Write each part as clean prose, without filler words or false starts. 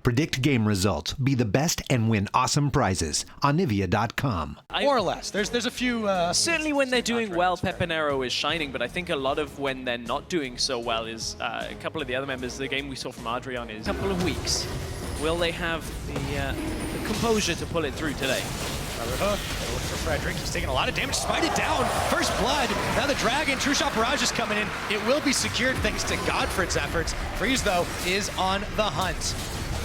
Predict game results, be the best, and win awesome prizes on Nivea.com. More or less. There's a few... Certainly when they're doing well, Pepenero is shining, but I think a lot of when they're not doing so well is a couple of the other members. The game we saw from Adrian is a couple of weeks. Will they have the composure to pull it through today? Hook, look for Frederick. He's taking a lot of damage, despite it down. First blood. Now the Dragon, True Shot Barrage is coming in. It will be secured thanks to Godfred's efforts. Freeze, though, is on the hunt.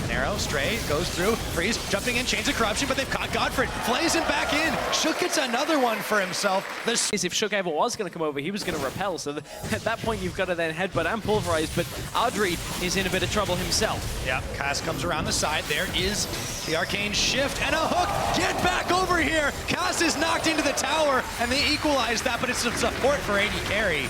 An arrow, Stray, goes through. Freeze, jumping in, Chains of Corruption, but they've caught Godfred. Flays him back in. Shook gets another one for himself. If Shook ever was going to come over, he was going to repel. So at that point, you've got to then headbutt and pulverize. But Adri is in a bit of trouble himself. Yeah, Cass comes around the side. There is the Arcane Shift and a hook. Get back over here. Cass is knocked into the tower, and they equalize that, but it's some support for AD carry.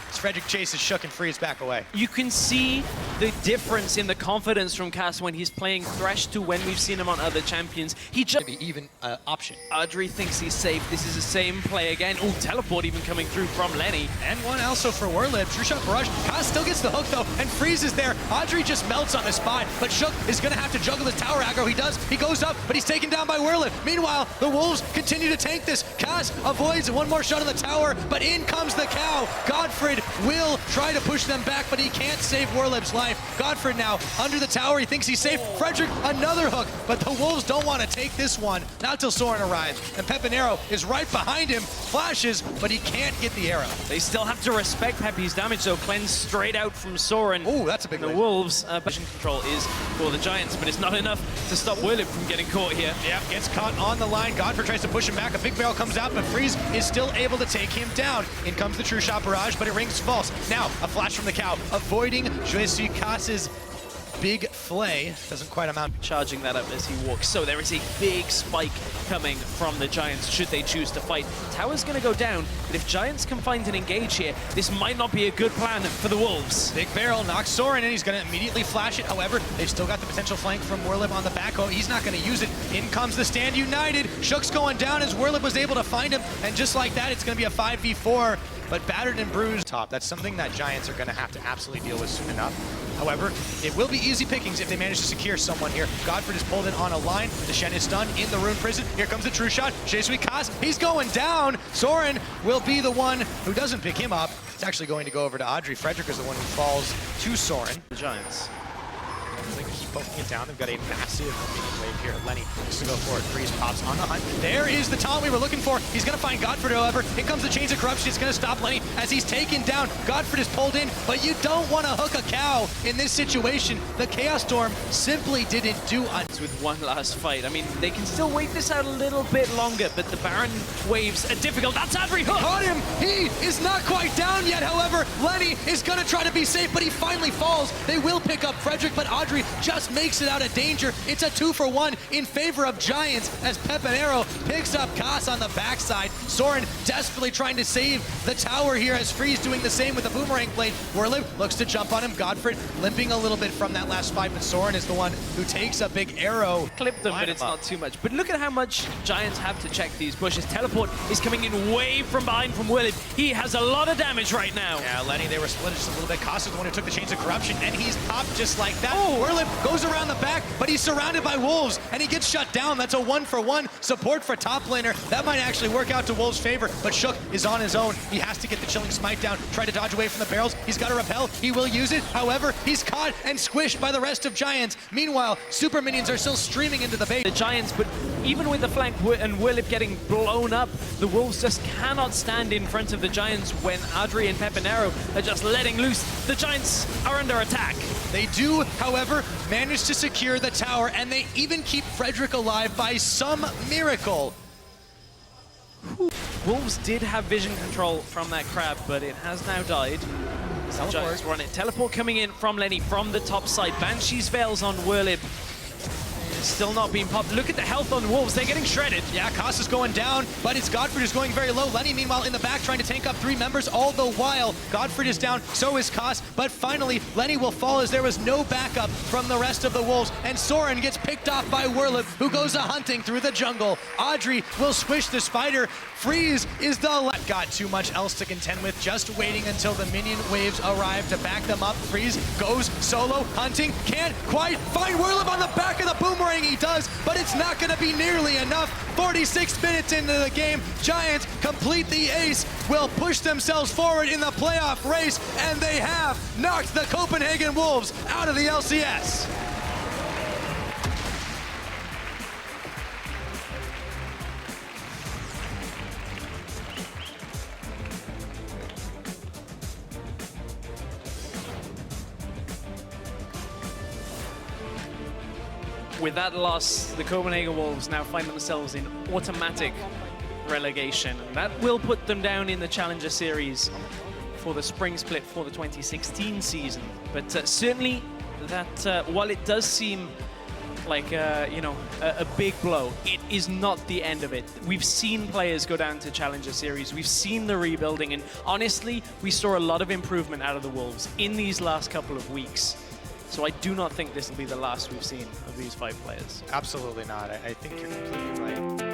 As Frederick chases Shook and Freeze back away. You can see the difference in the confidence from Cass when he's playing Thresh to when we've seen him on other champions. He just maybe even option. Adri thinks he's safe. This is the same play again. Oh, teleport even coming through from Lenny. And one also for Werlib. True Shot Barrage. Cass still gets the hook though, and Freeze is there. Adri just melts on the spot, but Shook is gonna have to juggle his tower aggro. He does. He goes up, but he's taken down by Werlib. Meanwhile, the Wolves continue to tank this. Cass avoids one more shot on the tower, but in comes the cow. Godfred will try to push them back, but he can't save Werlib's life. Godfred now under the tower. He thinks he's safe. Frederick, another hook, but the Wolves don't want to take this one. Not till Soren arrives. And Pepenero is right behind him. Flashes, but he can't get the arrow. They still have to respect Pepe's damage, though. Cleanse straight out from Soren. Oh, that's a big The Wolves' vision control is for the Giants, but it's not enough to stop Werlib from getting caught here. Yeah, gets caught on the line. Godfred tries to push him back. A big barrel comes out, but Freeze is still able to take him down. In comes the True Shot Barrage, but it rings false. Now, a flash from the cow, avoiding Joyce big flay. Doesn't quite amount. Charging that up as he walks. So there is a big spike coming from the Giants should they choose to fight. Tower's going to go down, but if Giants can find an engage here, this might not be a good plan for the Wolves. Big barrel knocks Soren in. He's going to immediately flash it. However, they've still got the potential flank from Werlib on the back. Oh, he's not going to use it. In comes the Stand United. Shook's going down as Werlib was able to find him. And just like that, it's going to be a 5v4. But battered and bruised top. That's something that Giants are going to have to absolutely deal with soon enough. However, it will be easy pickings if they manage to secure someone here. Godfred is pulled in on a line. The Shen is stunned in the Rune Prison. Here comes the True Shot. Jesui Kas, he's going down. Soren will be the one who doesn't pick him up. It's actually going to go over to Adri. Frederick is the one who falls to Soren. The Giants. They keep poking it down. They've got a massive minion wave here. Lenny just to go for it. Freeze pops on the hunt. There is the taunt we were looking for. He's going to find Godfred, however. In comes the Chains of Corruption. It's going to stop Lenny as he's taken down. Godfred is pulled in, but you don't want to hook a cow in this situation. The Chaos Storm simply didn't do enough. With one last fight. I mean, they can still wait this out a little bit longer, but the Baron waves are difficult. That's Adri hook! Caught him! He is not quite down yet, however. Lenny is going to try to be safe, but he finally falls. They will pick up Frederick, but Adri just makes it out of danger. It's a 2-for-1 in favor of Giants as Pepenero picks up Cass on the backside. Soren desperately trying to save the tower here as Freeze doing the same with the Boomerang Blade. Werlib looks to jump on him. Godfred limping a little bit from that last fight, but Soren is the one who takes a big arrow. Clip them, but it's not too much. But look at how much Giants have to check these bushes. Teleport is coming in way from behind from Werlib. He has a lot of damage right now. Yeah, Lenny, they were split just a little bit. Cass is the one who took the Chains of Corruption, and he's popped just like that. Oh, Werlib goes around the back, but he's surrounded by Wolves, and he gets shut down. That's a 1-for-1 support for top laner. That might actually work out to Wolves' favor, but Shook is on his own. He has to get the Chilling Smite down, try to dodge away from the barrels. He's got to repel. He will use it. However, he's caught and squished by the rest of Giants. Meanwhile, super minions are still streaming into the base. The Giants, but even with the flank and Werlib getting blown up, the Wolves just cannot stand in front of the Giants when Adri and Pepenero are just letting loose. The Giants are under attack. They do, however, manage to secure the tower, and they even keep Frederick alive by some miracle. Wolves did have vision control from that crab, but it has now died. The Giants run it. Teleport coming in from Lenny from the top side. Banshee's Veils on Werlib. still not being popped. Look at the health on Wolves. They're getting shredded. Yeah, Koss is going down, but it's Godfrey who's going very low. Lenny, meanwhile, in the back trying to tank up 3 members all the while. Godfrey is down, so is Koss, but finally, Lenny will fall as there was no backup from the rest of the Wolves, and Soren gets picked off by Werlip, who goes a-hunting through the jungle. Audrey will squish the spider. Freeze is the got too much else to contend with, just waiting until the minion waves arrive to back them up. Freeze goes solo, hunting, can't quite find Werlip on the back of the boomerang. He does, but it's not going to be nearly enough. 46 minutes into the game, Giants complete the ace, will push themselves forward in the playoff race, and they have knocked the Copenhagen Wolves out of the LCS. With that loss, the Copenhagen Wolves now find themselves in automatic relegation, and that will put them down in the Challenger Series for the spring split for the 2016 season. But certainly, that while it does seem like a big blow, it is not the end of it. We've seen players go down to Challenger Series. We've seen the rebuilding, and honestly, we saw a lot of improvement out of the Wolves in these last couple of weeks. So I do not think this will be the last we've seen of these 5 players. Absolutely not. I think you're completely right.